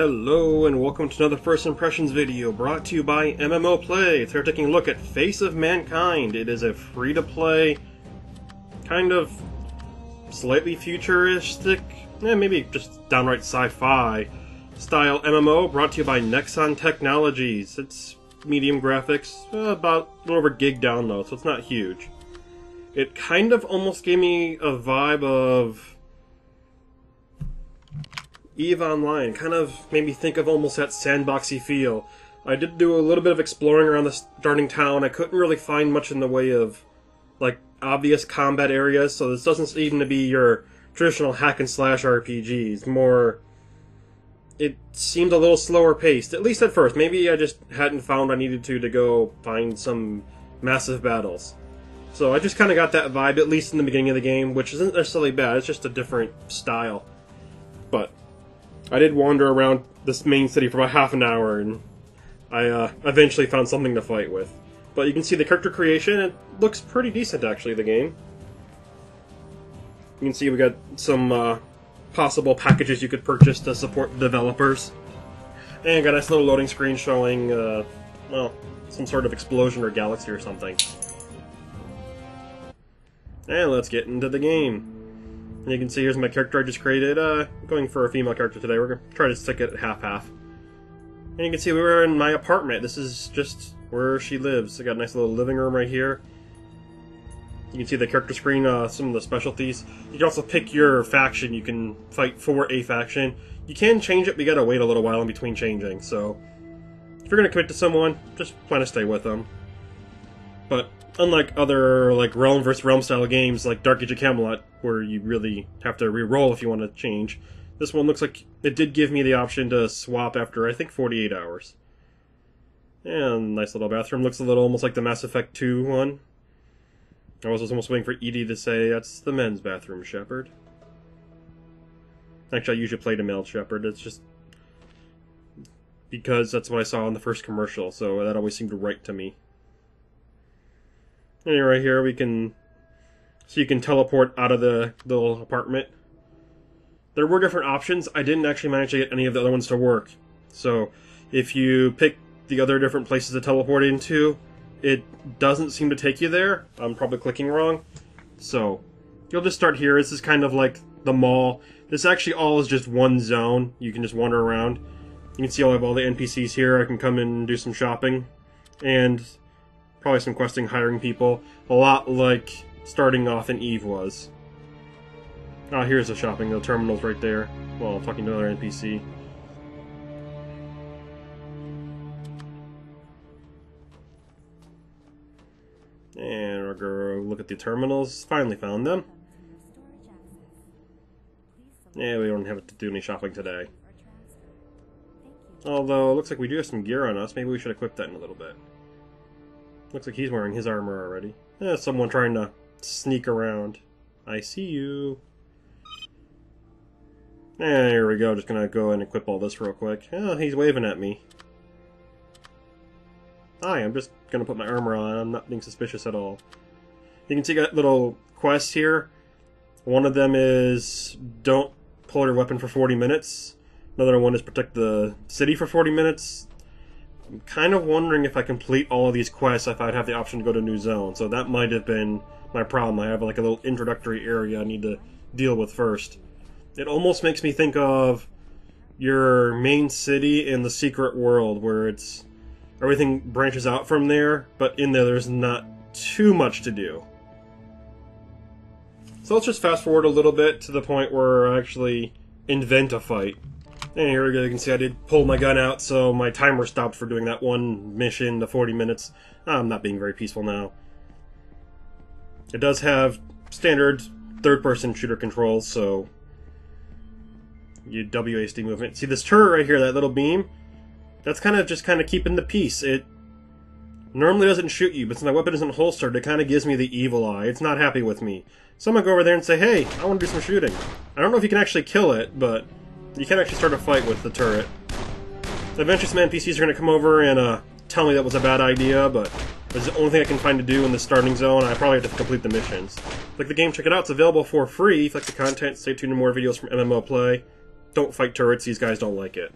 Hello and welcome to another First Impressions video brought to you by MMO Play. Today we're taking a look at Face of Mankind. It is a free-to-play, kind of slightly futuristic, maybe just downright sci-fi style MMO brought to you by Nexeon Technologies. It's medium graphics, about a little over gig download, so it's not huge. It kind of almost gave me a vibe of EVE Online, kind of made me think of almost that sandboxy feel. I did do a little bit of exploring around the starting town. I couldn't really find much in the way of, like, obvious combat areas, so this doesn't seem to be your traditional hack-and-slash RPGs. More, it seemed a little slower paced, at least at first. Maybe I just hadn't found I needed to go find some massive battles. So I just kind of got that vibe, at least in the beginning of the game, which isn't necessarily bad, it's just a different style. But I did wander around this main city for about half an hour, and I eventually found something to fight with. But you can see the character creation, it looks pretty decent actually, the game. You can see we got some possible packages you could purchase to support developers. And got a nice little loading screen showing, well, some sort of explosion or galaxy or something. And let's get into the game. And you can see here's my character I just created. Going for a female character today. We're going to try to stick it at half-half. And you can see we were in my apartment. This is just where she lives. I got a nice little living room right here. You can see the character screen, some of the specialties. You can also pick your faction. You can fight for a faction. You can change it, but you gotta wait a little while in between changing. So if you're going to commit to someone, just plan to stay with them. But unlike other like Realm vs. Realm style games like Dark Age of Camelot, where you really have to re-roll if you want to change, this one looks like it did give me the option to swap after, I think, 48 hours. And nice little bathroom. Looks a little almost like the Mass Effect 2 one. I was almost waiting for Edie to say, that's the men's bathroom, Shepard. Actually, I usually played a male Shepard. It's just because that's what I saw in the first commercial, so that always seemed right to me. And right here we can, so you can teleport out of the little apartment. There were different options. I didn't actually manage to get any of the other ones to work. So if you pick the other different places to teleport into, it doesn't seem to take you there. I'm probably clicking wrong. So you'll just start here. This is kind of like the mall. This actually all is just one zone. You can just wander around. You can see I have all the NPCs here. I can come in and do some shopping. And probably some questing, hiring people. A lot like starting off in EVE was. Ah, here's the shopping. The terminal's right there. Well, talking to another NPC. And we're gonna look at the terminals. Finally found them. Yeah, we don't have to do any shopping today. Although, it looks like we do have some gear on us. Maybe we should equip that in a little bit. Looks like he's wearing his armor already. Someone trying to sneak around. I see you. And here we go. Just gonna go and equip all this real quick. Oh, he's waving at me. Hi, I'm just gonna put my armor on. I'm not being suspicious at all. You can see got little quests here. One of them is don't pull your weapon for 40 minutes. Another one is protect the city for 40 minutes. I'm kind of wondering if I complete all of these quests if I'd have the option to go to a new zone. So that might have been my problem. I have like a little introductory area I need to deal with first. It almost makes me think of your main city in the secret world, where it's everything branches out from there, but in there's not too much to do. So let's just fast forward a little bit to the point where I actually invent a fight. And here we go, you can see I did pull my gun out, so my timer stopped for doing that one mission to 40 minutes. I'm not being very peaceful now. It does have standard third-person shooter controls, so you WASD movement. See this turret right here, that little beam? That's kind of keeping the peace. It normally doesn't shoot you, but since my weapon isn't holstered, it kind of gives me the evil eye. It's not happy with me. So I'm going to go over there and say, hey, I want to do some shooting. I don't know if you can actually kill it, but you can actually start a fight with the turret. Eventually some NPCs are going to come over and tell me that was a bad idea, but it's the only thing I can find to do in the starting zone. I probably have to complete the missions. If you like the game, check it out. It's available for free. If you like the content, stay tuned to more videos from MMO Play. Don't fight turrets. These guys don't like it.